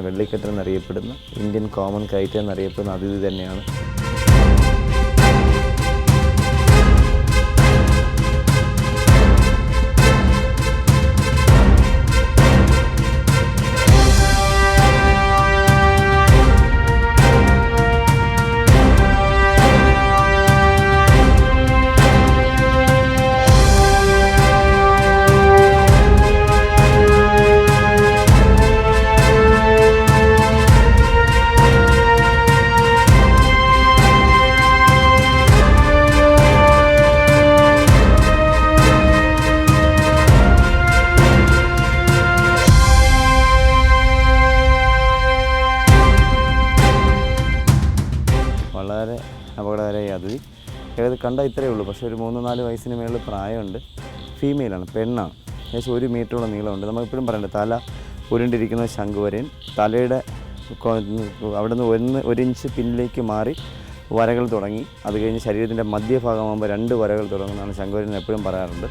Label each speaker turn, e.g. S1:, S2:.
S1: വെള്ളിക്കെട്ട് എന്നറിയപ്പെടുന്ന Indian common KITE എന്നറിയപ്പെടുന്ന അതിഥി തന്നെയാണ്. വളരെ അപകടകരമായ അതിഥി. ഏകദേശം കണ്ടാൽ ഇത്രയേ ഉള്ളൂ, പക്ഷേ ഒരു 3-4 വയസ്സിന് മേളിൽ പ്രായമുണ്ട്. ഫീമെയിലാണ്, പെണ്ണാണ്. ഏകദേശം 1 മീറ്ററോളം നീളമുണ്ട്. നമുക്കെപ്പോഴും പറയണ്ട, തല ഉരുണ്ടിരിക്കുന്ന ശംഖുവരൻ, തലയുടെ അവിടെ നിന്ന് 1 ഇഞ്ച് പിന്നിലേക്ക് മാറി വരകൾ തുടങ്ങി, അത് കഴിഞ്ഞ് ശരീരത്തിൻ്റെ മധ്യഭാഗമാകുമ്പോൾ 2 വരകൾ തുടങ്ങുന്നതാണ് ശംഖുവരൻ എപ്പോഴും പറയാറുണ്ട്.